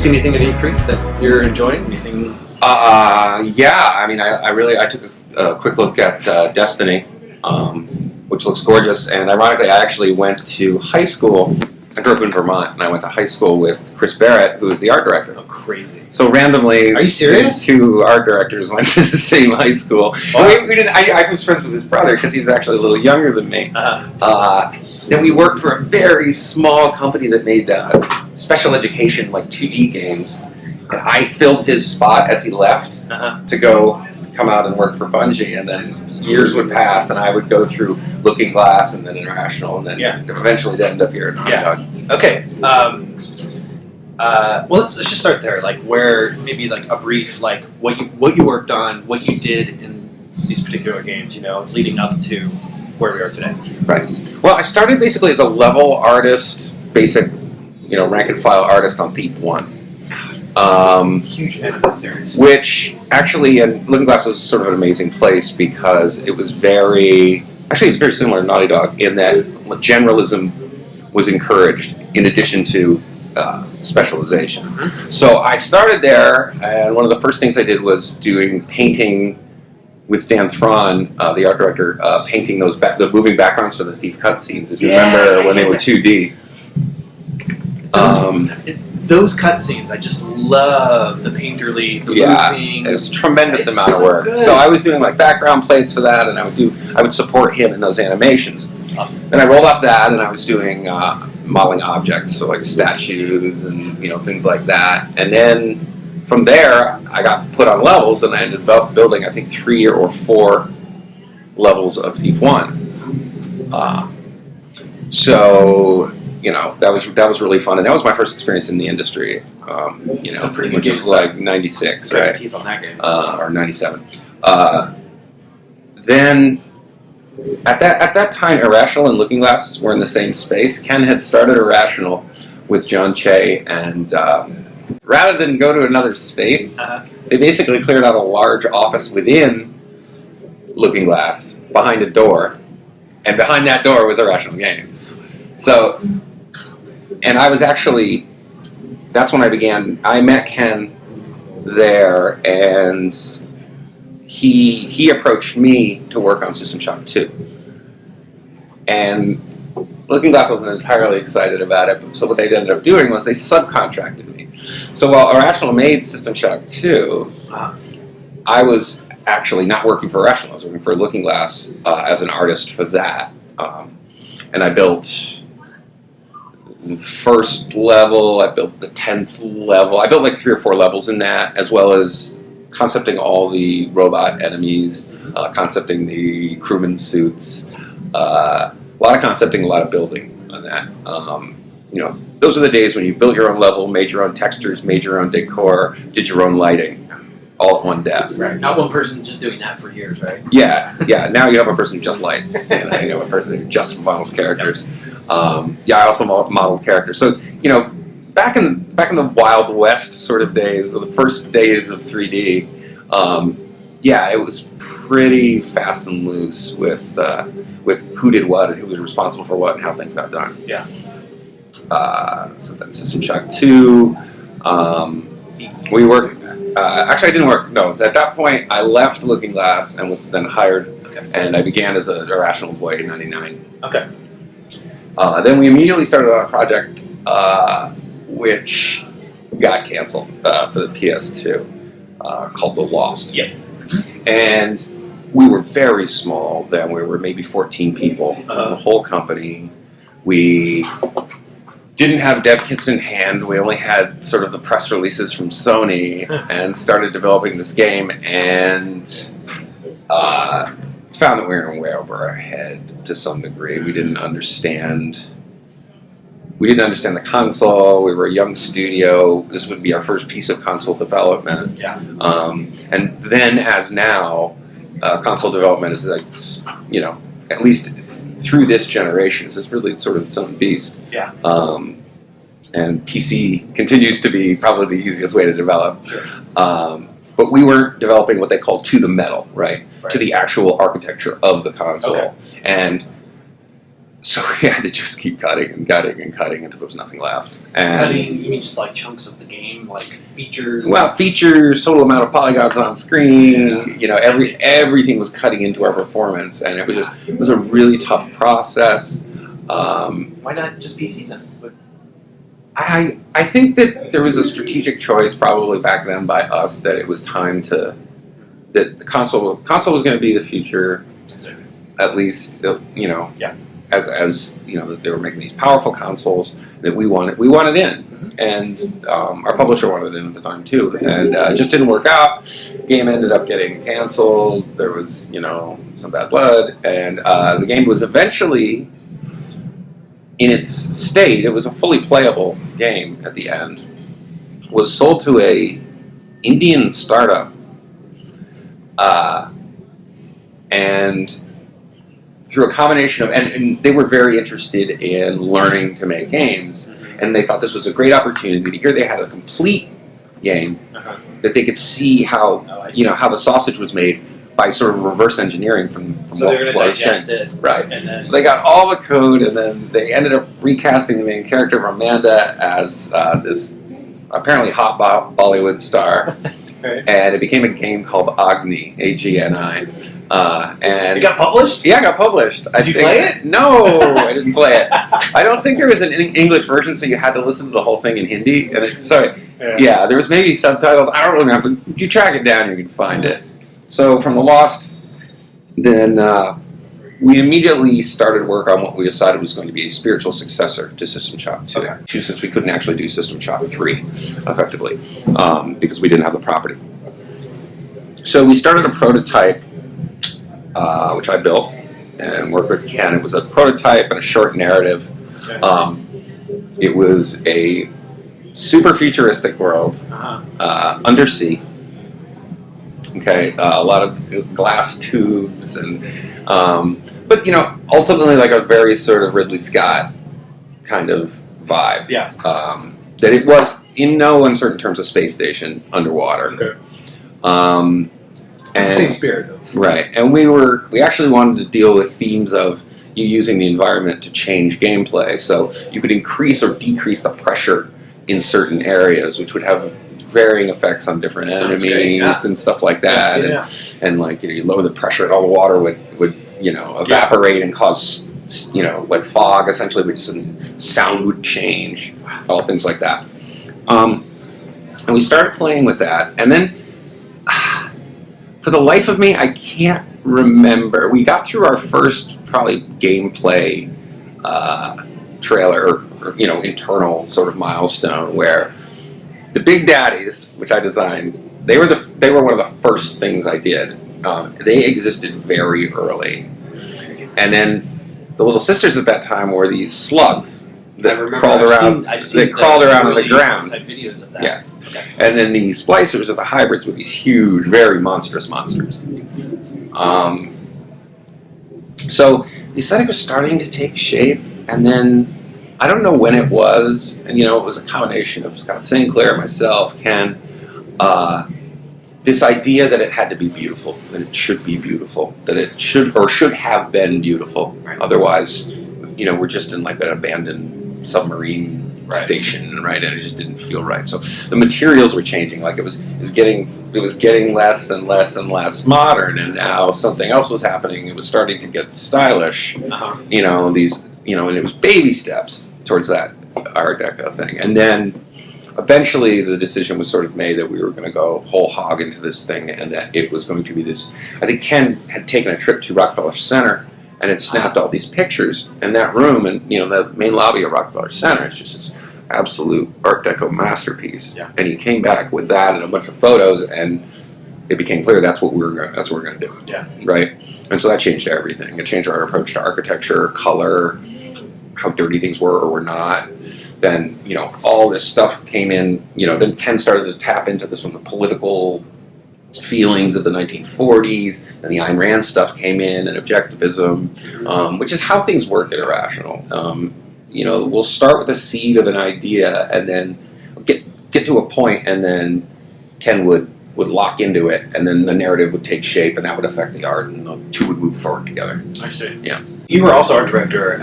see anything at E3 that you're enjoying? Anything? Yeah. I mean, I took a quick look at Destiny, which looks gorgeous. And ironically, I actually went to high school. I grew up in Vermont, and I went to high school with Chris Barrett, who is the art director. Oh, crazy! So randomly, are you serious? These two art directors went to the same high school. Wow. We didn't. I was friends with his brother because he was actually a little younger than me. Then we worked for a very small company that made special education, like 2D games, and I filled his spot as he left to go come out and work for Bungie, and then years would pass, and I would go through Looking Glass, and then Irrational, and then eventually to end up here at Naughty Dog. Okay. Well, let's just start there. Like, where maybe like a brief, like what you worked on, what you did in these particular games, leading up to where we are today. Right. Well, I started basically as a level artist, basic, rank and file artist on Thief 1. Huge fan of that series. Which actually, and Looking Glass was sort of an amazing place because it was very similar to Naughty Dog in that generalism was encouraged in addition to specialization. So I started there, and one of the first things I did was doing painting with Dan Thron, the art director, painting the moving backgrounds for the Thief cutscenes. If you remember when they were 2D. Those cutscenes, I just love the painterly, the moving. It was a tremendous amount of work. So I was doing like background plates for that, and I would support him in those animations. Awesome. Then I rolled off that, and I was doing modeling objects, so like statues and things like that. And then from there, I got put on levels, and I ended up building I think 3 or 4 levels of Thief 1. So. That was really fun, and that was my first experience in the industry. Which was like '96, right? Teeth on that game. Or '97. Then, at that time, Irrational and Looking Glass were in the same space. Ken had started Irrational with John Che, and rather than go to another space, they basically cleared out a large office within Looking Glass behind a door, and behind that door was Irrational Games. So. And I was actually, that's when I met Ken there, and he approached me to work on System Shock 2. And Looking Glass wasn't entirely excited about it, so what they ended up doing was they subcontracted me. So while Irrational made System Shock 2, I was actually not working for Irrational, I was working for Looking Glass as an artist for that. And I built the first level, I built the 10th level. I built like 3 or 4 levels in that, as well as concepting all the robot enemies, concepting the crewman suits, a lot of concepting, a lot of building on that. Those are the days when you built your own level, made your own textures, made your own decor, did your own lighting, all at one desk. Right. Not one person just doing that for years, right? Yeah. Now you have a person who just lights, you have a person who just models characters. I also modeled characters. So, back in the Wild West sort of days, the first days of 3D, it was pretty fast and loose with who did what and who was responsible for what and how things got done. Yeah. So then System Shock 2, we worked. Actually, I didn't work. No, at that point, I left Looking Glass and was then hired, and I began as an Irrational boy in '99. Okay. Then we immediately started on a project which got canceled for the PS2 called The Lost. Yep. And we were very small then. We were maybe 14 people, the whole company. We didn't have dev kits in hand. We only had sort of the press releases from Sony and started developing this game and found that we were way over our head to some degree. We didn't understand the console. We were a young studio. This would be our first piece of console development. Yeah. And then as now, console development is like, at least through this generation, so it's really sort of its own beast. Yeah. And PC continues to be probably the easiest way to develop. Sure. But we weren't developing what they call to the metal, right? To the actual architecture of the console. Okay. And So we had to just keep cutting and cutting and cutting until there was nothing left. And Cutting, you mean just like chunks of the game, like features? well, features, total amount of polygons on screen, everything was cutting into our performance, and it was a really tough process. Why not just PC then? I think that there was a strategic choice probably back then by us that it was time that the console was going to be the future, at least as that they were making these powerful consoles that we wanted in, and our publisher wanted in at the time too, and it just didn't work out. Game ended up getting canceled. There was some bad blood, and the game was eventually, in its state, it was a fully playable game at the end, was sold to a Indian startup, and through a combination of, and they were very interested in learning to make games, and they thought this was a great opportunity. Here they had a complete game that they could see how how the sausage was made by sort of reverse engineering from so they're going to digest it, right? And then, so they got all the code, and then they ended up recasting the main character of Amanda as this apparently hot Bollywood star, and it became a game called Agni, Agni. And it got published? Yeah, it got published. Did you play it? No, I didn't play it. I don't think there was an English version, so you had to listen to the whole thing in Hindi. And there was maybe subtitles. I don't remember. If you track it down, you can find it. So from the Lost, then we immediately started work on what we decided was going to be a spiritual successor to System Shock 2. Okay. Since we couldn't actually do System Shock 3 effectively because we didn't have the property. So we started a prototype, which I built and worked with Ken. It was a prototype and a short narrative. It was a super futuristic world, undersea. Okay, a lot of glass tubes and, but ultimately like a very sort of Ridley Scott kind of vibe. Yeah. That it was in no uncertain terms a space station underwater. Okay. And same spirit of. Right, and we actually wanted to deal with themes of you using the environment to change gameplay, so you could increase or decrease the pressure in certain areas, which would have varying effects on different enemies and stuff like that. And like you lower the pressure and all the water would evaporate and cause like fog essentially, which sound would change, all things like that. And we started playing with that, and then for the life of me I can't remember. We got through our first probably gameplay trailer or internal sort of milestone where the Big Daddies, which I designed, they were one of the first things I did. They existed very early, and then the Little Sisters at that time were these slugs that crawled around. They crawled around on the ground. Type videos of that. Yes, okay. And then the Splicers are the hybrids with these huge, very monstrous monsters. So the aesthetic was starting to take shape, and then I don't know when it was, and it was a combination of Scott Sinclair, myself, Ken, this idea that it had to be beautiful, that it should be beautiful, that it should have been beautiful. Right. Otherwise, we're just in like an abandoned submarine station, right? And it just didn't feel right. So the materials were changing. Like it was getting less and less and less modern, and now something else was happening. It was starting to get stylish. And it was baby steps towards that Art Deco thing. And then eventually the decision was sort of made that we were going to go whole hog into this thing, and that it was going to be this. I think Ken had taken a trip to Rockefeller Center and had snapped all these pictures in that room, and the main lobby of Rockefeller Center is just this absolute Art Deco masterpiece. Yeah. And he came back with that and a bunch of photos, and it became clear that's what we're going to do. Yeah. Right. And so that changed everything. It changed our approach to architecture, color, how dirty things were or were not. Then all this stuff came in. Then Ken started to tap into this from the political feelings of the 1940s, and the Ayn Rand stuff came in, and objectivism, which is how things work at Irrational. We'll start with the seed of an idea, and then get to a point, and then Ken would lock into it, and then the narrative would take shape, and that would affect the art, and the two would move forward together. I see. Yeah. You were also art director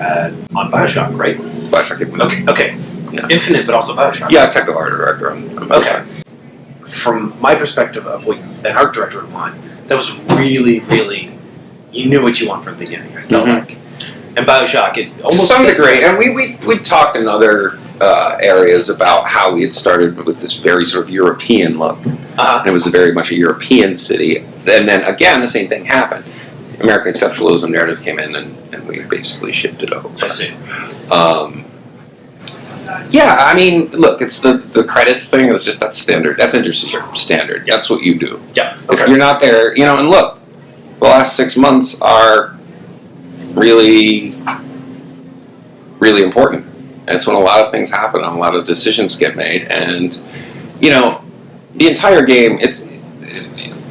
on Bioshock, right? Bioshock Infinite. Okay. Yeah. Infinite, but also Bioshock. Yeah, technical art director on Bioshock. Okay. From my perspective of what an art director would want, that was really, really, you knew what you want from the beginning, I felt like. And Bioshock, it almost... To some degree, and we talked in other areas about how we had started with this very sort of European look. And it was very much a European city. And then, again, the same thing happened. American exceptionalism narrative came in, and we basically shifted over. I see. Yeah, I mean, look, it's the credits thing is just that standard. That's industry standard. That's what you do. Yeah. Okay. If you're not there, and look, the last 6 months are really, really important. And it's when a lot of things happen, and a lot of decisions get made, and the entire game. It's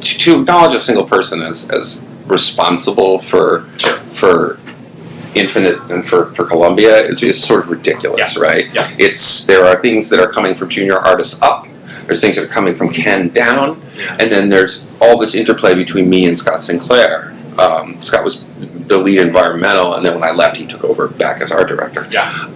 to acknowledge a single person as responsible for Infinite and for Columbia is sort of ridiculous, right? Yeah. There are things that are coming from junior artists up. There's things that are coming from Ken down, and then there's all this interplay between me and Scott Sinclair. Scott was the lead environmental, and then when I left, he took over back as art director. Yeah.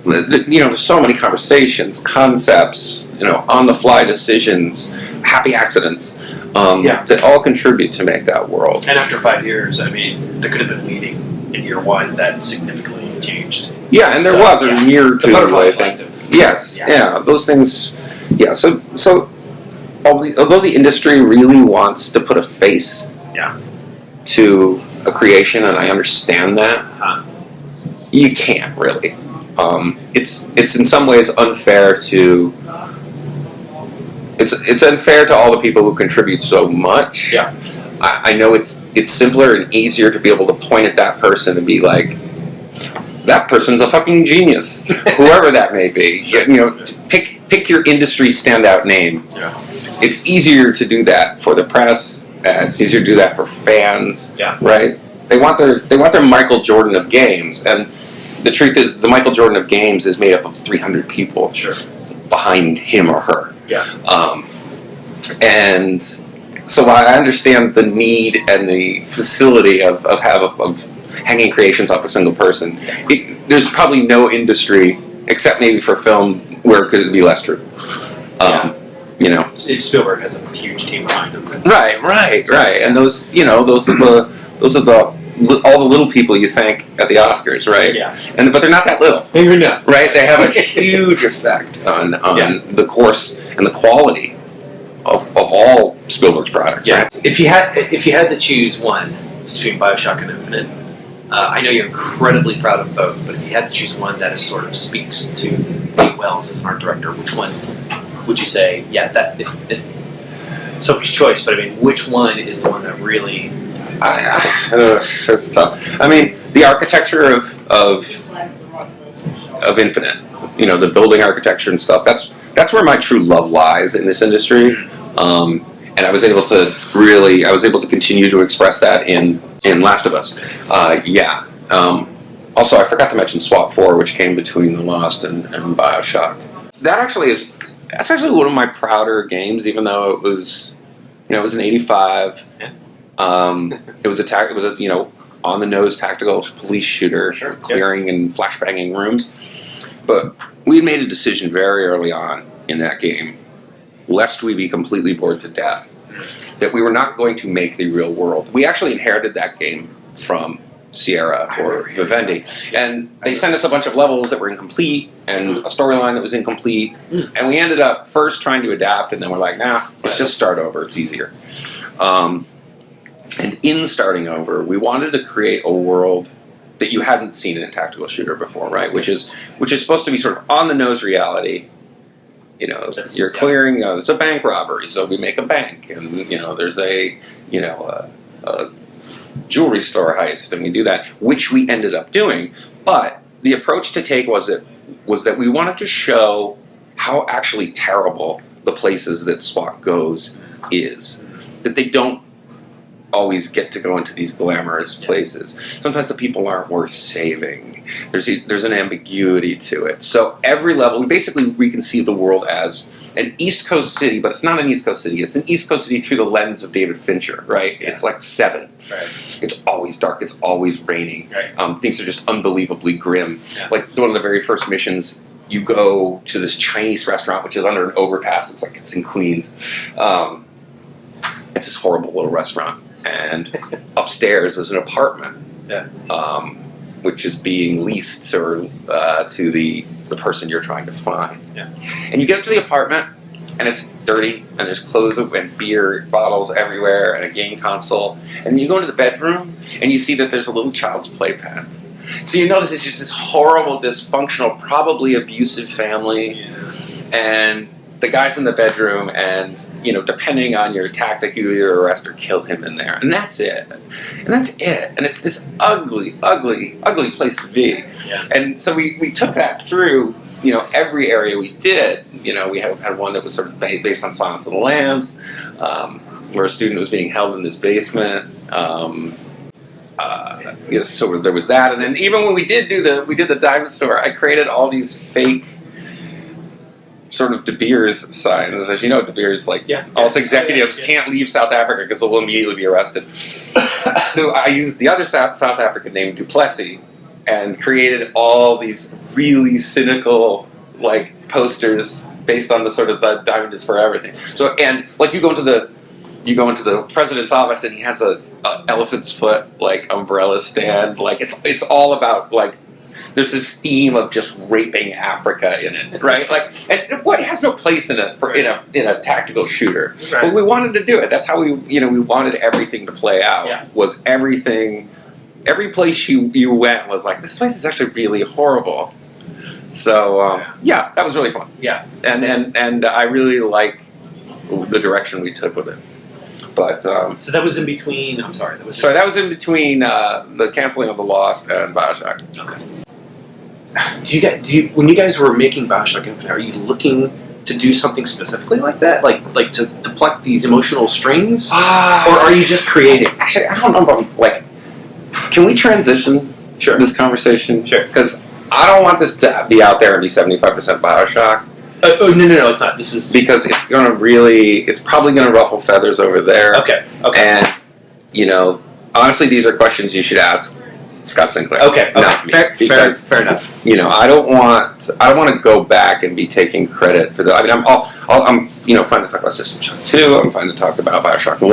There's so many conversations, concepts, on-the-fly decisions, happy accidents, that all contribute to make that world. And after 5 years, I mean, there could have been a meeting in year one that significantly changed. Yeah, and there was a year or two, I think. Collective. Yes, yeah, those things. Yeah, so although the industry really wants to put a face to a creation, and I understand that, you can't really. It's in some ways unfair to. It's unfair to all the people who contribute so much. Yeah. I know it's simpler and easier to be able to point at that person and be like, that person's a fucking genius, whoever that may be. Pick your industry standout name. Yeah. It's easier to do that for the press. It's easier to do that for fans. Yeah. Right. They want their Michael Jordan of games, and the truth is, the Michael Jordan of games is made up of 300 people behind him or her. Yeah. And so I understand the need and the facility of hanging creations off a single person. There's probably no industry, except maybe for film, where it could be less true. Spielberg has a huge team behind him. Right. And those are all the little people you thank at the Oscars, right? Yeah. But they're not that little. Maybe not. Right? They have a huge effect on the course and the quality of all Spielberg's products. Yeah. Right? If you had to choose one between Bioshock and Infinite, I know you're incredibly proud of both, but if you had to choose one that sort of speaks to Pete Wells as an art director, which one would you say? Yeah, it's Sophie's choice, but I mean, which one is the one that really? That's tough. I mean, the architecture of Infinite, the building architecture and stuff. That's where my true love lies in this industry, and I was able to continue to express that in Last of Us. Also, I forgot to mention SWAT4, which came between The Lost and Bioshock. That's actually one of my prouder games, even though it was an 85. Yeah. It was a on the nose tactical police shooter, clearing and flashbanging rooms. But we had made a decision very early on in that game, lest we be completely bored to death, that we were not going to make the real world. We actually inherited that game from Sierra or Vivendi, and they sent us a bunch of levels that were incomplete and a storyline that was incomplete, and we ended up first trying to adapt, and then we're like, nah, let's just start over. It's easier. And in starting over, we wanted to create a world that you hadn't seen in a tactical shooter before, right? Which is supposed to be sort of on the nose reality. You're clearing. There's a bank robbery, so we make a bank, and there's a jewelry store heist, and we do that, which we ended up doing. But the approach to take was that we wanted to show how actually terrible the places that SWAT goes is. That they don't always get to go into these glamorous places. Sometimes the people aren't worth saving. There's an ambiguity to it. So every level, we basically reconceive the world as an East Coast city, but it's not an East Coast city. It's an East Coast city through the lens of David Fincher, right? Yeah. It's like Seven. Right. It's always dark. It's always raining. Right. Things are just unbelievably grim. Yeah. Like one of the very first missions, you go to this Chinese restaurant, which is under an overpass. It's like it's in Queens. It's this horrible little restaurant. And upstairs is an apartment, which is being leased to the person you're trying to find. Yeah. And you get up to the apartment, and it's dirty, and there's clothes and beer bottles everywhere, and a game console. And then you go into the bedroom, and you see that there's a little child's playpen. So you know this is just this horrible, dysfunctional, probably abusive family. Yeah. And the guy's in the bedroom, and, you know, depending on your tactic, you either arrest or kill him in there. And that's it. And that's it. And it's this ugly, ugly, ugly place to be. Yeah. And so we took that through, you know, every area we did. You know, we had one that was sort of based on Silence of the Lambs, where a student was being held in this basement. So there was that. And then even when we did the diamond store, I created all these fake sort of De Beers signs. As you know, De Beers, like, all its executives can't leave South Africa because they'll immediately be arrested. So I used the other South African name, DuPlessis, and created all these really cynical, like, posters based on the sort of the diamond is for everything. So, and, like, you go into the president's office, and he has a elephant's foot, like, umbrella stand. Like, it's all about, like, there's this theme of just raping Africa in it, right? Like, and it has no place in a tactical shooter. Right. But we wanted to do it. That's how we wanted everything to play out. Yeah. Was everything, every place you went was like, this place is actually really horrible. So yeah, that was really fun. Yeah, and I really like the direction we took with it. But so that was in between. I'm sorry. That was in between the canceling of The Lost and Bioshock. Okay. When you guys were making Bioshock Infinite, are you looking to do something specifically like that, like to pluck these emotional strings, or are you just creating? Actually, I don't know about, like, can we transition this conversation? Sure. Because I don't want this to be out there and be 75% Bioshock. No, it's not. This is because it's probably gonna ruffle feathers over there. Okay. And, you know, honestly, these are questions you should ask Scott Sinclair. Okay. Not me. Fair enough. You know, I don't want to go back and be taking credit for that. I mean, I'm fine to talk about System Shock 2. I'm fine to talk about Bioshock 1.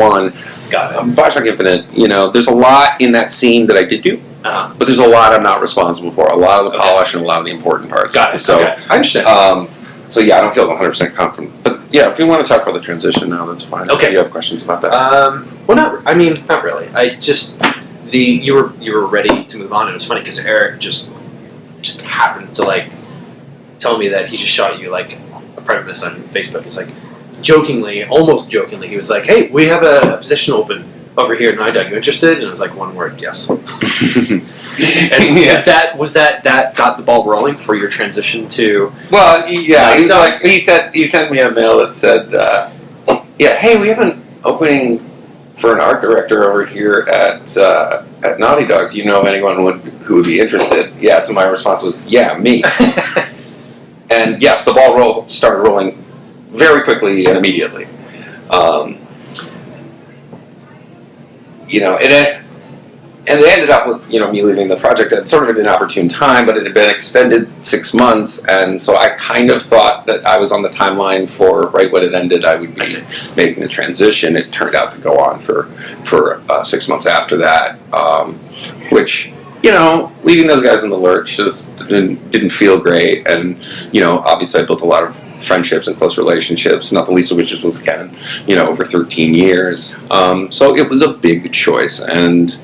Got it. Bioshock Infinite. You know, there's a lot in that scene that I did do, but there's a lot I'm not responsible for. A lot of the polish and a lot of the important parts. Got it. So I understand. So yeah, I don't feel 100% confident. But yeah, if you want to talk about the transition now, that's fine. Okay. Do you have questions about that? Well, not really. I just you were ready to move on. It was funny because Eric just happened to, like, tell me that he just shot you, like, a premise on Facebook. It's like almost jokingly, he was like, "Hey, we have a position open over here at Naughty Dog. You interested?" And it was like one word, yes. And that got the ball rolling for your transition to. Well, yeah, he sent me a mail that said, "Yeah, hey, we have an opening for an art director over here at Naughty Dog. Do you know anyone who would be interested?" Yeah, so my response was, "Yeah, me." And yes, the ball started rolling very quickly and immediately. You know, and it ended up with, you know, me leaving the project at sort of an inopportune time, but it had been extended 6 months, and so I kind of thought that I was on the timeline for right when it ended. I would be making the transition. It turned out to go on for 6 months after that, which, you know, leaving those guys in the lurch just didn't feel great. And, you know, obviously I built a lot of friendships and close relationships, not the least of which is with Ken, you know, over 13 years. So it was a big choice, and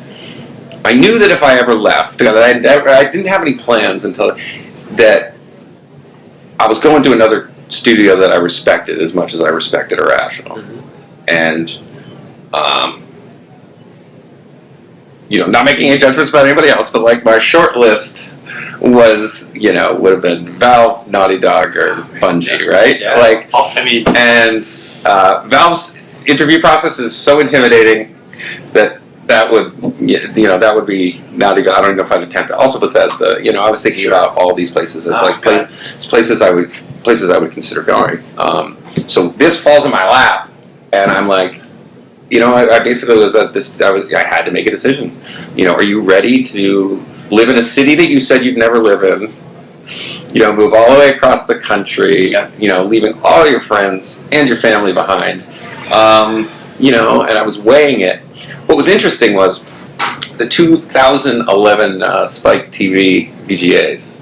I knew that if I ever left, I didn't have any plans until that I was going to another studio that I respected as much as I respected Irrational. Mm-hmm. And, you know, not making any judgments about anybody else, but, like, my short list was, you know, would have been Valve, Naughty Dog, or Bungie, right? Yeah. Like, and Valve's interview process is so intimidating that would be not even. I don't even know if I'd attempt it. Also Bethesda. I was thinking about all these places as places I would consider going. So this falls in my lap, and I'm like, I basically was at this. I had to make a decision. Are you ready to live in a city that you said you'd never live in? Move all the way across the country. Leaving all your friends and your family behind. And I was weighing it. What was interesting was the 2011 Spike TV VGAs,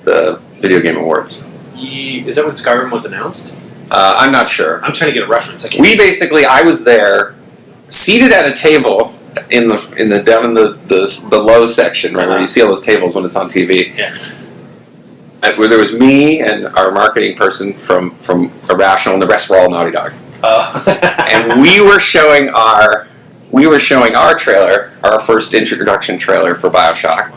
the Video Game Awards. Is that when Skyrim was announced? I'm not sure. I'm trying to get a reference. I was there, seated at a table down in the low section, right, where you see all those tables when it's on TV. Yes. Where there was me and our marketing person from Irrational, and the rest were all Naughty Dog. And we were showing our trailer, our first introduction trailer for Bioshock.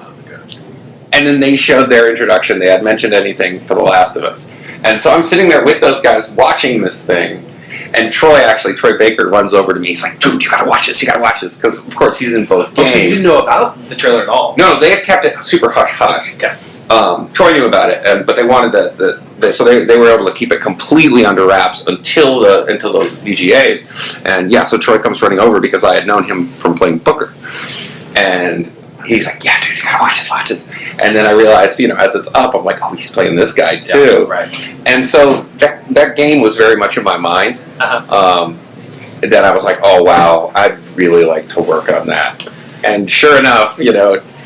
And then they showed their introduction. They hadn't mentioned anything for The Last of Us. And so I'm sitting there with those guys watching this thing. And Troy Baker runs over to me. He's like, dude, you gotta watch this. Because, of course, he's in both games. So you didn't know about the trailer at all? No, they had kept it super hush-hush. Okay. Troy knew about it, but they wanted so they were able to keep it completely under wraps until those VGAs. And so Troy comes running over because I had known him from playing poker. And he's like, yeah, dude, you gotta watch this. And then I realized, as it's up, I'm like, oh, he's playing this guy too. Yeah, right. And so that game was very much in my mind. Uh-huh. Then I was like, oh, wow, I'd really like to work on that. And sure enough,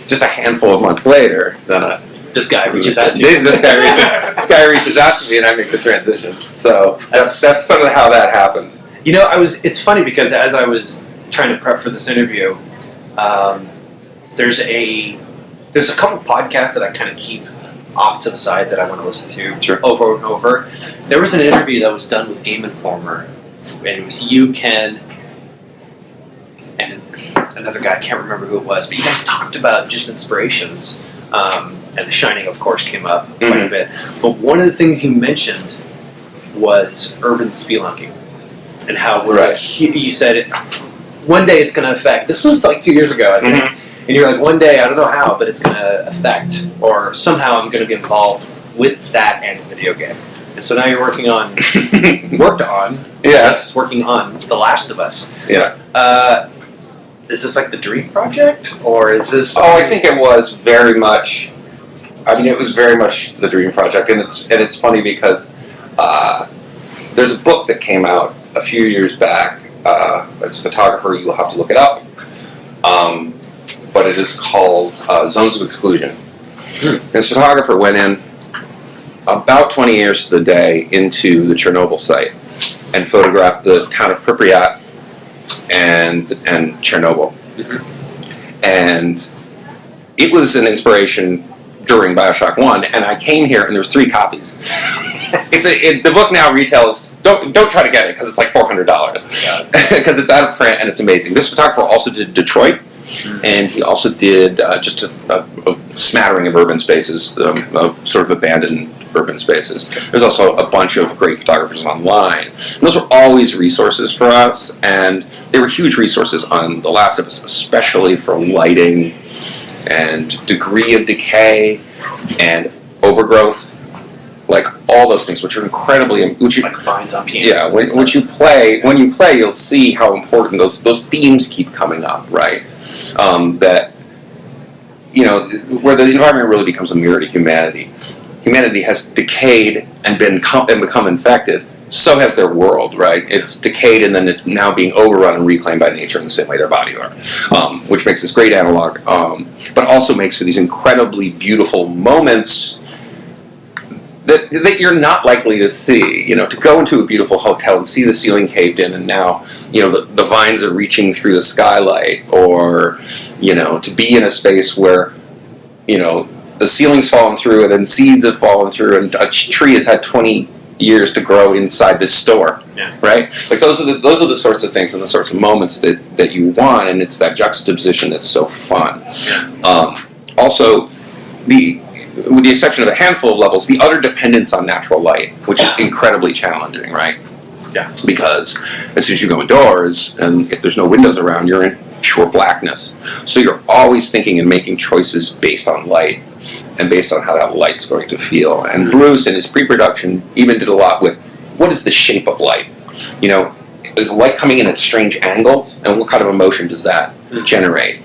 just a handful of months later, then this guy reaches out to you. This guy reaches out to me, and I make the transition. So that's sort of how that happened. It's funny because as I was trying to prep for this interview, there's a couple podcasts that I kind of keep off to the side that I want to listen to over and over. There was an interview that was done with Game Informer, and it was you, Ken, and another guy, I can't remember who it was, but you guys talked about just inspirations. And The Shining, of course, came up quite a bit. But one of the things you mentioned was urban spelunking. And how it was you said, one day it's going to affect. This was like 2 years ago, I think. Mm-hmm. And you're like, one day, I don't know how, but it's going to affect, or somehow I'm going to be involved with that and video game. And so now you're working on The Last of Us. Yeah. Is this like the dream project, or is this? Oh, I think it was very much. It was very much the dream project, and it's funny because there's a book that came out a few years back. As a photographer, you'll have to look it up, but it is called Zones of Exclusion. This photographer went in about 20 years to the day into the Chernobyl site and photographed the town of Pripyat and Chernobyl. Mm-hmm. And it was an inspiration during Bioshock 1, and I came here and there's 3 copies. The book now retails, don't try to get it because it's like $400 because it's out of print and it's amazing. This photographer also did Detroit, and he also did just a smattering of urban spaces, of sort of abandoned urban spaces. There's also a bunch of great photographers online. And those were always resources for us, and they were huge resources on The Last of Us, especially for lighting and degree of decay and overgrowth, like all those things, which are incredibly, like vines on pianos. Yeah, when you play, you'll see how important those themes keep coming up, right? That where the environment really becomes a mirror to humanity. Humanity has decayed and become infected. So has their world, right? It's decayed and then it's now being overrun and reclaimed by nature in the same way their bodies are, which makes this great analog, but also makes for these incredibly beautiful moments that you're not likely to see. To go into a beautiful hotel and see the ceiling caved in, and now the vines are reaching through the skylight, or to be in a space where the ceiling's fallen through and then seeds have fallen through and a tree has had 20 years to grow inside this store, right? Like those are the sorts of things and the sorts of moments that you want, and it's that juxtaposition that's so fun. Also, with the exception of a handful of levels, the utter dependence on natural light, which is incredibly challenging, right? Yeah. Because as soon as you go indoors, and if there's no windows around, you're in pure blackness. So you're always thinking and making choices based on light and based on how that light's going to feel. And Bruce, in his pre-production, even did a lot with what is the shape of light? You know, is light coming in at strange angles, and what kind of emotion does that generate?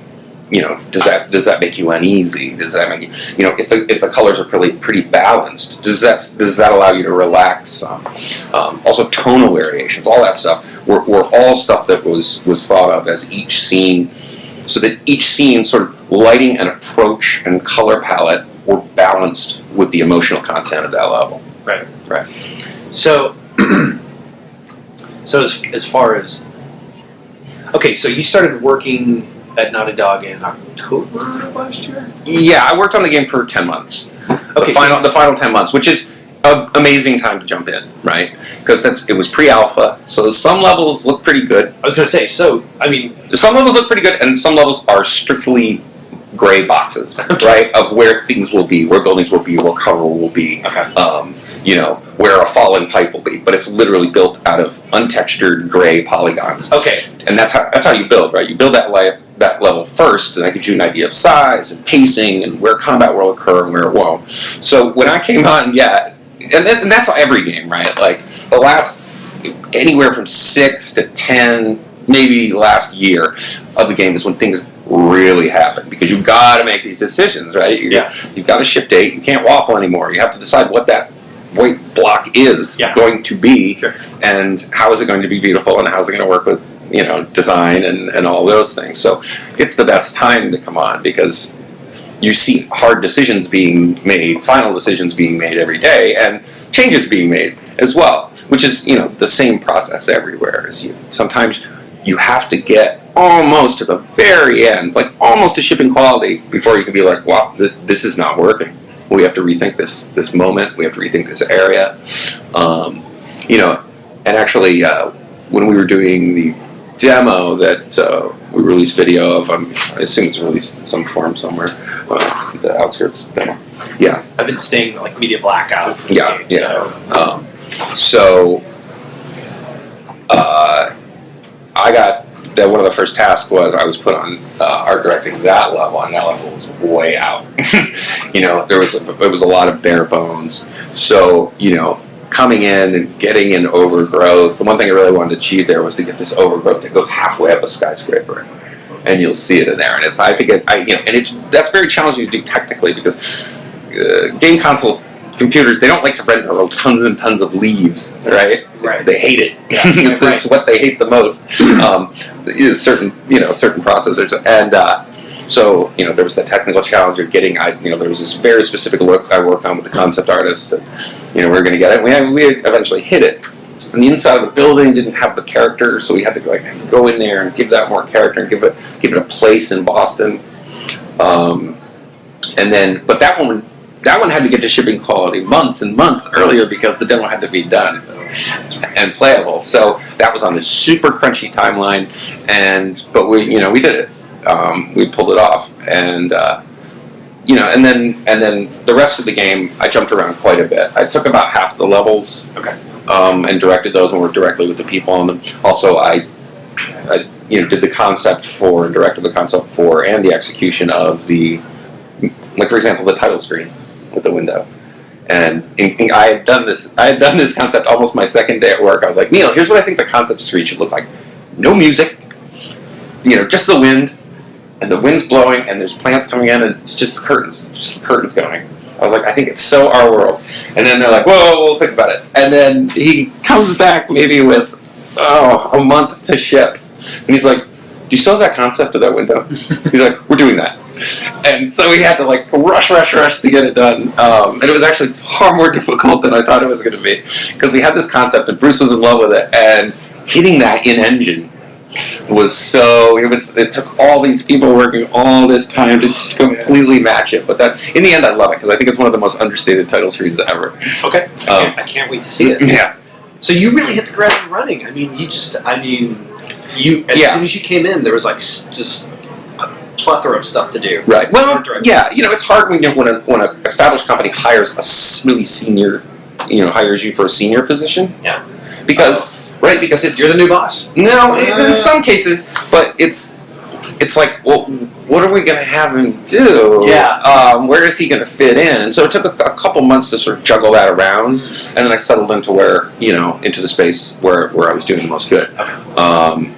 You know, does that make you uneasy? Does that make you know, if the colors are pretty balanced, does that allow you to relax? Also tonal variations, all that stuff were all stuff that was thought of as each scene, so that each scene sort of lighting and approach and color palette were balanced with the emotional content of that level. Right. Right. So, as far as okay, so you started working at Naughty Dog in October last year? Yeah, I worked on the game for 10 months. Okay, the final 10 months, which is an amazing time to jump in, right? Because it was pre-alpha, so some levels look pretty good. I was going to say, so, I mean... Some levels look pretty good, and some levels are strictly gray boxes, right? Of where things will be, where buildings will be, where cover will be, you know, where a fallen pipe will be. But it's literally built out of untextured gray polygons. Okay. And that's how you build, right? You build that level first, and that gives you an idea of size and pacing and where combat will occur and where it won't. So when I came on, and that's every game, right? Like the last anywhere from 6 to 10, maybe last year of the game is when things really happen, because you've got to make these decisions, right? You've got a ship date. You can't waffle anymore. You have to decide what that white block is going to be, and how is it going to be beautiful, and how is it going to work with, you know, design and all those things. So it's the best time to come on, because you see hard decisions being made, final decisions being made every day, and changes being made as well, which is, you know, the same process everywhere. Sometimes you have to get almost to the very end, like almost to shipping quality, before you can be like, wow, this is not working. We have to rethink this moment. We have to rethink this area. You know, and actually, when we were doing the demo that we released video of, I assume it's released in some form somewhere, the Outskirts demo. Yeah. I've been staying like media blackout for this game. Yeah. So I got that. One of the first tasks was I was put on art directing that level, and that level was way out. You know, it was a lot of bare bones. So, you know, coming in and getting an overgrowth. The one thing I really wanted to achieve there was to get this overgrowth that goes halfway up a skyscraper, and you'll see it in there. And that's very challenging to do technically, because game console computers, they don't like to render tons and tons of leaves, right? Right. They hate it. Yeah. It's what they hate the most. Certain processors, and so, you know, there was the technical challenge of getting. There was this very specific look I worked on with the concept artist that, you know, we were going to get it. We eventually hit it. And the inside of the building didn't have the character, so we had to go in there and give that more character and give it a place in Boston. But that one had to get to shipping quality months and months earlier, because the demo had to be done and playable. So that was on a super crunchy timeline, but we did it. We pulled it off, and and then the rest of the game I jumped around quite a bit. I took about half the levels, and directed those and worked directly with the people on them. Also, I did the concept for and directed the concept for and the execution of the, like, for example, the title screen with the window. And I had done this concept almost my second day at work. I was like, Neil, here's what I think the concept screen should look like. No music, just the wind, and the wind's blowing, and there's plants coming in, and it's just the curtains going. I was like, I think it's so our world. And then they're like, whoa, we'll think about it. And then he comes back maybe with, a month to ship. And he's like, do you still have that concept of that window? He's like, we're doing that. And so we had to rush to get it done. And it was actually far more difficult than I thought it was going to be, because we had this concept and Bruce was in love with it, and hitting that in engine it took all these people working all this time to completely match it. But that, in the end, I love it, because I think it's one of the most understated title screens ever. Okay. I can't wait to see it. Yeah. So you really hit the ground running. I mean, as soon as you came in, there was just a plethora of stuff to do. Right. Well, yeah, it's hard when an established company hires a really senior, hires you for a senior position. Yeah. Because right? Because You're the new boss. No, in some cases, but it's like, well, what are we going to have him do? Yeah. Where is he going to fit in? And so it took a couple months to sort of juggle that around, and then I settled into into the space where I was doing the most good. Okay.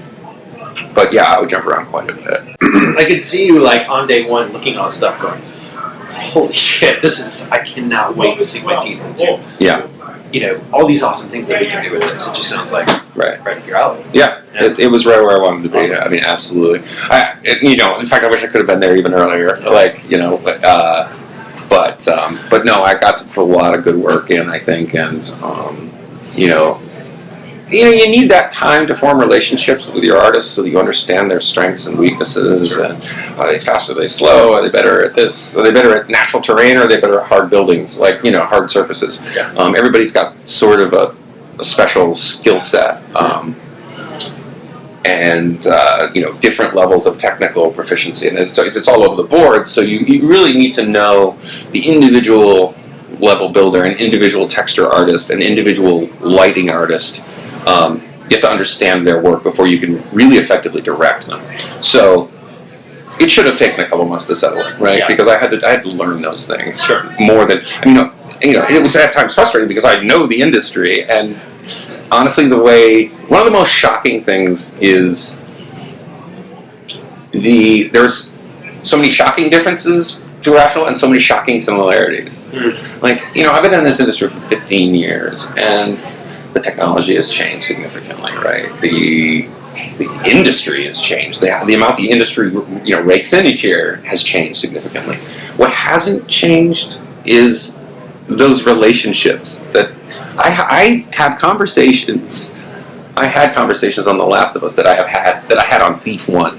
But yeah, I would jump around quite a bit. I could see you like on day one looking at all this stuff going, holy shit, I cannot wait to sink my teeth into. Yeah. All these awesome things that we can do with this. It just sounds like right up your alley. Yeah. It was right where I wanted to be. Awesome. I mean, absolutely. In fact, I wish I could have been there even earlier. But no, I got to put a lot of good work in, I think, and you need that time to form relationships with your artists so that you understand their strengths and weaknesses. Sure. And are they fast? Are they slow? Are they better at this? Are they better at natural terrain? Or are they better at hard buildings, hard surfaces? Yeah. Everybody's got sort of a special skill set, and different levels of technical proficiency, and it's all over the board. So you really need to know the individual level builder, an individual texture artist, an individual lighting artist. You have to understand their work before you can really effectively direct them. So it should have taken a couple months to settle in, right? Yeah. Because I had to learn those things. Sure. More than it was at times frustrating because I know the industry, and honestly, one of the most shocking things is there's so many shocking differences to Irrational and so many shocking similarities. Mm. I've been in this industry for 15 years, and the technology has changed significantly, right? The industry has changed. The amount the industry rakes in each year has changed significantly. What hasn't changed is those relationships that I have conversations. I had conversations on The Last of Us that I had on Thief 1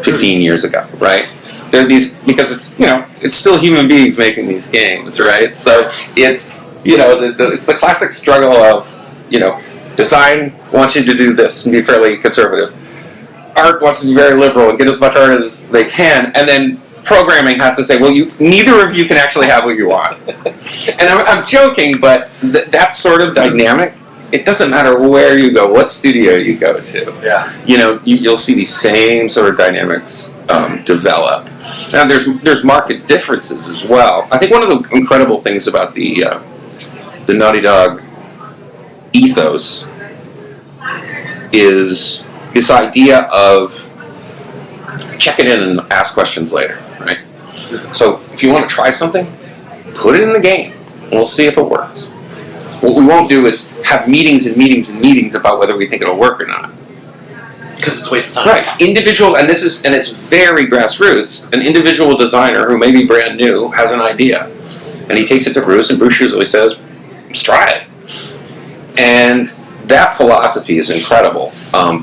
15 years ago, right? There are these, because it's still human beings making these games, right? So it's it's the classic struggle of, design wants you to do this and be fairly conservative. Art wants to be very liberal and get as much art as they can, and then programming has to say, well, neither of you can actually have what you want. And I'm joking, but that sort of dynamic, it doesn't matter where you go, what studio you go to. Yeah. You'll see these same sort of dynamics develop. Now, there's market differences as well. I think one of the incredible things about the Naughty Dog ethos is this idea of check it in and ask questions later, right? So if you want to try something, put it in the game, and we'll see if it works. What we won't do is have meetings and meetings and meetings about whether we think it'll work or not. Because it's a waste of time. Right. Individual, and it's very grassroots. An individual designer who may be brand new has an idea, and he takes it to Bruce, and Bruce usually says, let's try it. And that philosophy is incredible,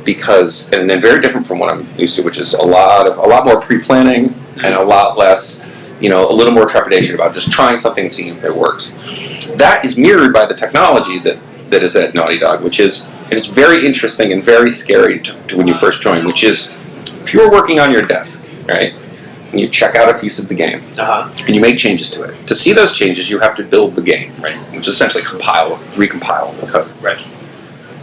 because, and then very different from what I'm used to, which is a lot more pre-planning and a lot less, a little more trepidation about just trying something and seeing if it works. That is mirrored by the technology that is at Naughty Dog, which is, and it's very interesting and very scary to when you first join, which is, if you were working on your desk, right, and you check out a piece of the game, and you make changes to it. To see those changes, you have to build the game, right, which is essentially recompile the code, right,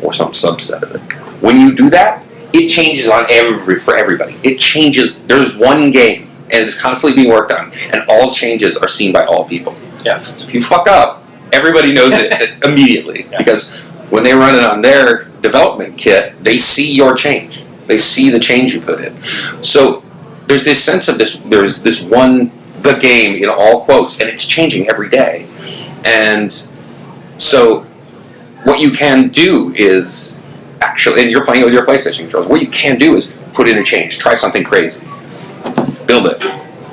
or some subset of it. When you do that, it changes for everybody. It changes. There's one game, and it's constantly being worked on, and all changes are seen by all people. Yeah. So if you fuck up, everybody knows it immediately, because when they run it on their development kit, they see your change. They see the change you put in. So there's this sense of there's this the game in all quotes, and it's changing every day. And so what you can do is actually, and you're playing it with your PlayStation controls, what you can do is put in a change, try something crazy, build it.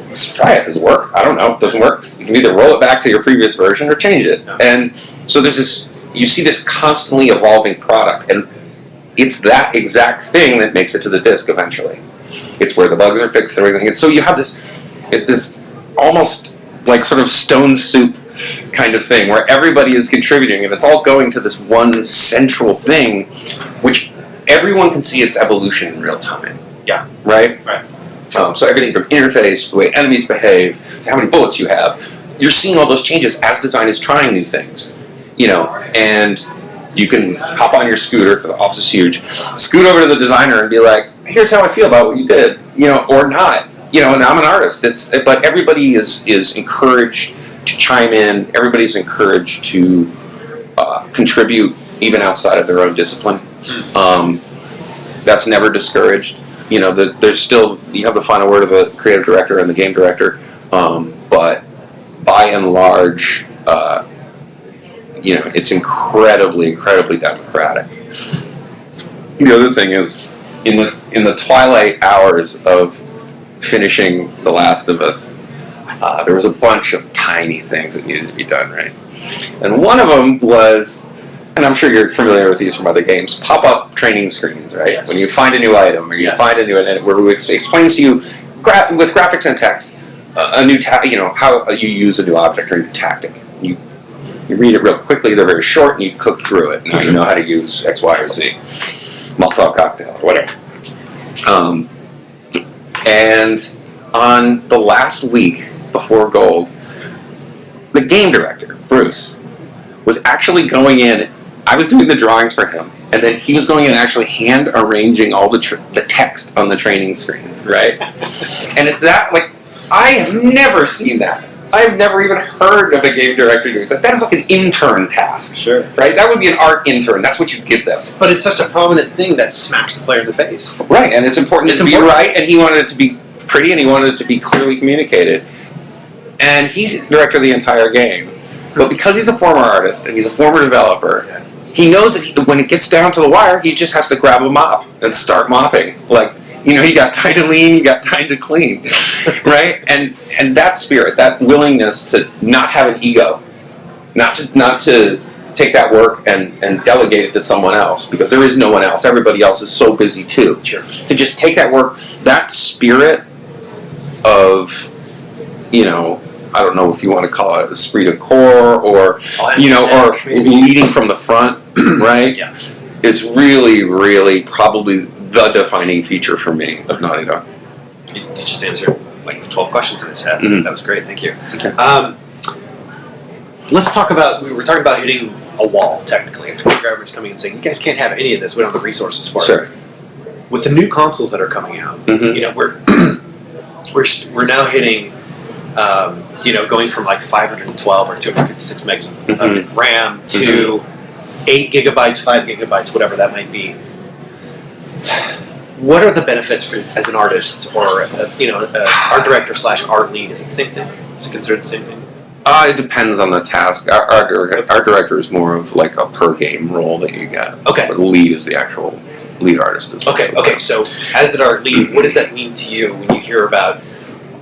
Let's try it. Does it work? I don't know. It doesn't work. You can either roll it back to your previous version or change it. And so you see this constantly evolving product, and it's that exact thing that makes it to the disc eventually. It's where the bugs are fixed and everything. And so you have this almost like sort of stone soup kind of thing where everybody is contributing, and it's all going to this one central thing, which everyone can see its evolution in real time. Yeah. Right? Right. So everything from interface, to the way enemies behave, to how many bullets you have, you're seeing all those changes as design is trying new things, and You can hop on your scooter, because the office is huge, scoot over to the designer and be like, here's how I feel about what you did, or not. And I'm an artist. But everybody is encouraged to chime in. Everybody's encouraged to contribute even outside of their own discipline. That's never discouraged. There's still, you have the final word of the creative director and the game director, but by and large, it's incredibly democratic. The other thing is, in the twilight hours of finishing The Last of Us, there was a bunch of tiny things that needed to be done, right? And one of them was, and I'm sure you're familiar with these from other games, pop-up training screens, right? Yes. When you find a new item, or you find a new, where it explains to you, with graphics and text, a new how you use a new object or a new tactic. You read it real quickly, they're very short, and you click through it. Now you know how to use X, Y, or Z. Molotov cocktail, or whatever. And on the last week before Gold, the game director, Bruce, was actually going in. I was doing the drawings for him, and then he was going in and actually hand arranging all the text on the training screens, right? And it's that, I have never seen that. I've never even heard of a game director doing that. That is like an intern task. Sure. Right? That would be an art intern. That's what you give them. But it's such a prominent thing that smacks the player in the face. Right, and it's important to be right, and he wanted it to be pretty, and he wanted it to be clearly communicated. And he's the director of the entire game. But because he's a former artist, and he's a former developer, he knows that when it gets down to the wire, he just has to grab a mop and start mopping. You got time to lean, you got time to clean, right? And that spirit, that willingness to not have an ego, not to take that work and delegate it to someone else, because there is no one else. Everybody else is so busy too. Sure. To just take that work, that spirit of, I don't know if you want to call it esprit de corps or leading from the front, right? Yeah. It's really, really probably the defining feature for me of Naughty Dog. You just answered 12 questions in his head. Mm-hmm. That was great, thank you. Okay. Let's talk about, we were talking about hitting a wall, technically. The programmers coming and saying, you guys can't have any of this, we don't have the resources for Sure. it. With the new consoles that are coming out, Mm-hmm. we're now hitting, going from 512 or 256 megs of RAM to 8 gigabytes, 5 gigabytes, whatever that might be. What are the benefits as an artist or art director / art lead? Is it the same thing? Is it considered the same thing? It depends on the task. Our director is more of a per game role that you get. Okay. But the lead is the actual lead artist. Okay. So as an art lead, what does that mean to you when you hear about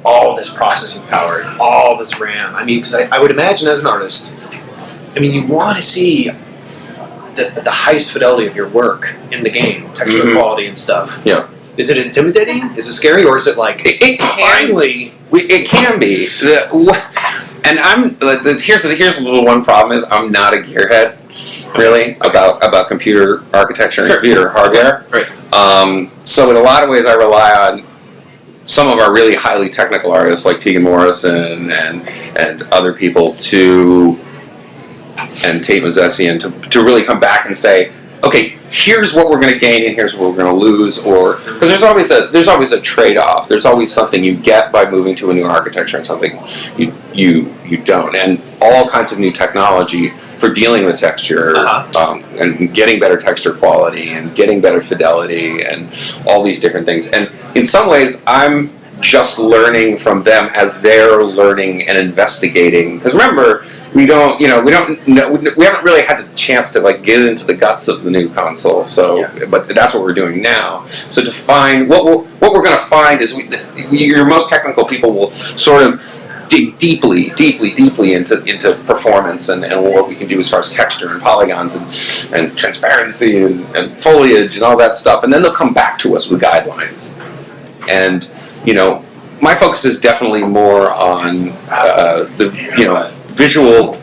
all this processing power, all this RAM? I mean, because I would imagine as an artist, you want to see the highest fidelity of your work in the game, texture quality and stuff. Yeah. Is it intimidating? Is it scary? Or is it finally... It can be. And here's the little one problem is I'm not a gearhead, really, about computer architecture and computer hardware. Right. So in a lot of ways I rely on some of our really highly technical artists like Tegan Morrison and other people and Tate Mazzesian to really come back and say, okay, here's what we're going to gain and here's what we're going to lose, because there's always a trade-off. There's always something you get by moving to a new architecture and something you don't, and all kinds of new technology for dealing with texture and getting better texture quality and getting better fidelity and all these different things. And in some ways, I'm just learning from them as they're learning and investigating. Because remember, we haven't really had the chance to get into the guts of the new console. So, but that's what we're doing now. So to find what we're going to find is your most technical people will sort of dig deeply into performance and what we can do as far as texture and polygons and transparency and foliage and all that stuff, and then they'll come back to us with guidelines. And my focus is definitely more on the visual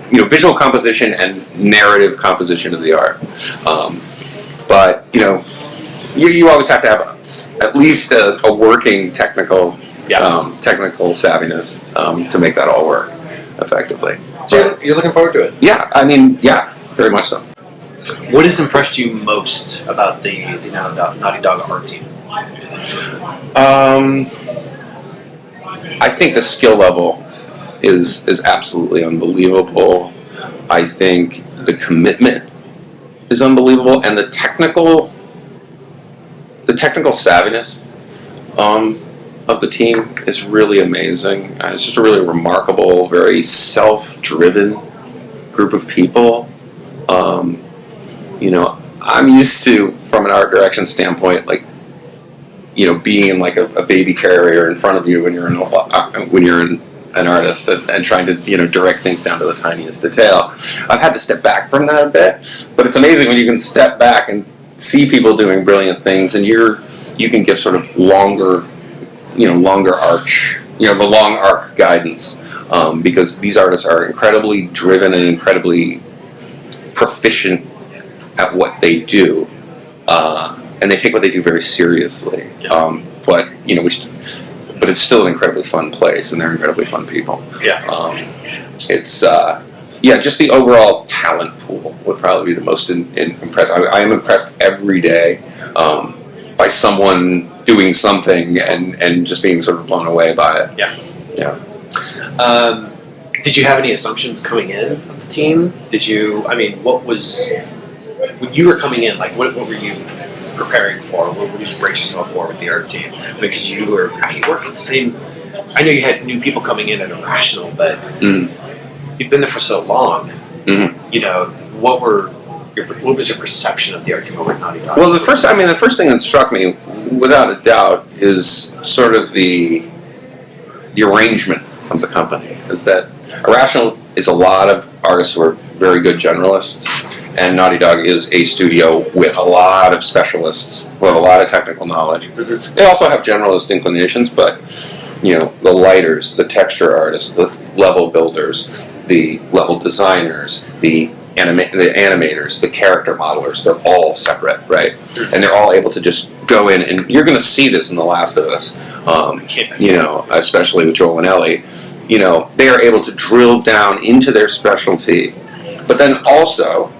composition and narrative composition of the art. But you always have to have at least a working technical savviness to make that all work effectively. So you're looking forward to it? Yeah, very much so. What has impressed you most about the Naughty Dog art team? I think the skill level is absolutely unbelievable. I think the commitment is unbelievable, and the technical savviness of the team is really amazing. It's just a really remarkable, very self-driven group of people. I'm used to, from an art direction standpoint, like, being in like a baby carrier in front of you when you're an artist and trying to direct things down to the tiniest detail. I've had to step back from that a bit, but it's amazing when you can step back and see people doing brilliant things, and you can give sort of longer arch, the long arc guidance, because these artists are incredibly driven and incredibly proficient at what they do, and they take what they do very seriously. But it's still an incredibly fun place, and they're incredibly fun people. Just the overall talent pool would probably be the most impressive. I am impressed every day by someone doing something and just being sort of blown away by it. Did you have any assumptions coming in of the team? When you were coming in, like, what were you preparing for? What did you brace yourself for with the art team? Because you work with the same. I know you had new people coming in at Irrational, but you've been there for so long. What was your perception of the art team over at Naughty Dog? Well, the first thing that struck me, without a doubt, is sort of the arrangement of the company. Is that Irrational is a lot of artists who are very good generalists, and Naughty Dog is a studio with a lot of specialists who have a lot of technical knowledge. They also have generalist inclinations, but the lighters, the texture artists, the level builders, the level designers, the animators, the character modelers, they're all separate, right? And they're all able to just go in, and you're going to see this in The Last of Us, especially with Joel and Ellie. They are able to drill down into their specialty, but then also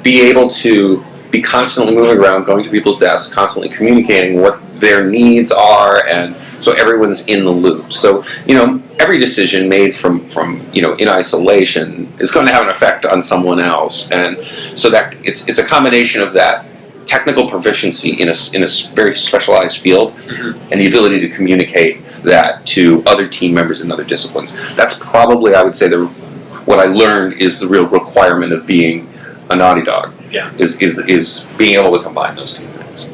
be able to be constantly moving around, going to people's desks, constantly communicating what their needs are, and so everyone's in the loop. So, every decision made from in isolation is going to have an effect on someone else, and so that it's a combination of that technical proficiency in a very specialized field, and the ability to communicate that to other team members in other disciplines. That's probably, I would say, what I learned is the real requirement of being a Naughty Dog. Is being able to combine those two things.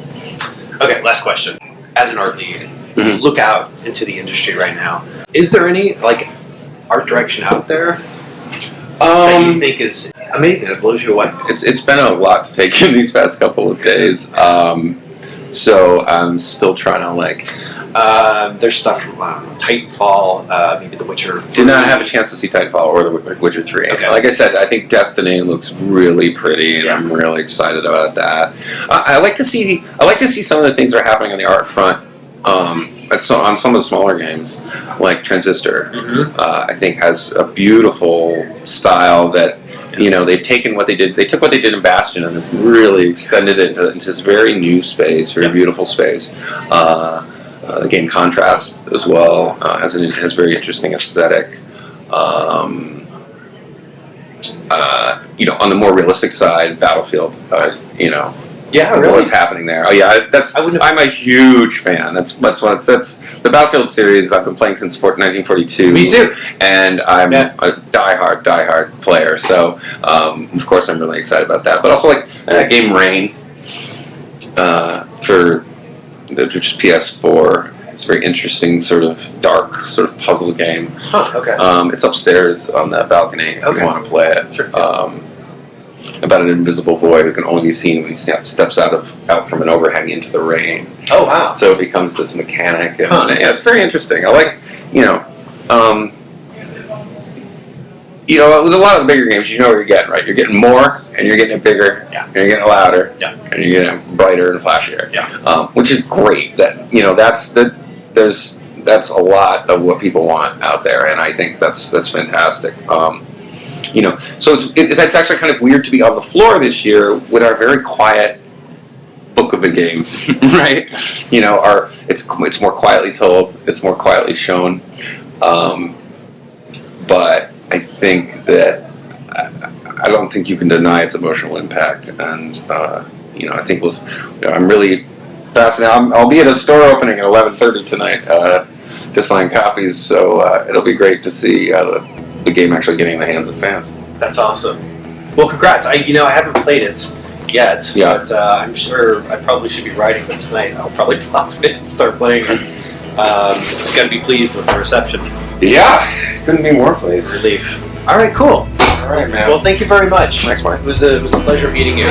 Okay, last question. As an art lead, look out into the industry right now. Is there any art direction out there that you think is amazing, that blows you away? It's been a lot to take in these past couple of days. So I'm still trying to there's stuff from Titanfall, maybe The Witcher 3. Did not have a chance to see Titanfall or The Witcher 3. Okay. Like I said, I think Destiny looks really pretty, and I'm really excited about that. I like to see some of the things that are happening on the art front. On some of the smaller games, like Transistor, I think has a beautiful style that they've taken what they did. They took what they did in Bastion and have really extended it into this very new space, very beautiful space. The game Contrast as well has very interesting aesthetic. On the more realistic side, Battlefield. Really? What's happening there? Oh yeah, I'm a huge fan. That's the Battlefield series I've been playing since 1942. Me too. And I'm a diehard player. So of course I'm really excited about that. But also game Rain for just PS4. It's a very interesting, sort of dark, sort of puzzle game. Okay. It's upstairs on the balcony if you want to play it. Sure. About an invisible boy who can only be seen when he steps out from an overhang into the rain. Oh wow! So it becomes this mechanic, and it's very interesting. I like, with a lot of the bigger games, what you're getting, right? You're getting more, and you're getting it bigger, and you're getting it louder, and you're getting it brighter and flashier. Which is great. That's a lot of what people want out there, and I think that's fantastic. So it's actually kind of weird to be on the floor this year with our very quiet book of a game, right? It's more quietly told, it's more quietly shown, but I think that I don't think you can deny its emotional impact, and I think I'm really fascinated. I'll be at a store opening at 11:30 tonight to sign copies, so it'll be great to see the game actually getting in the hands of fans. That's awesome. Well, congrats. I haven't played it yet, but I'm sure I probably should be writing it tonight. I'll probably flop it and start playing it. Got to be pleased with the reception. Yeah, couldn't be more pleased. Relief. All right, cool. All right, man. Well, thank you very much. Thanks, Mike. It was a pleasure meeting you.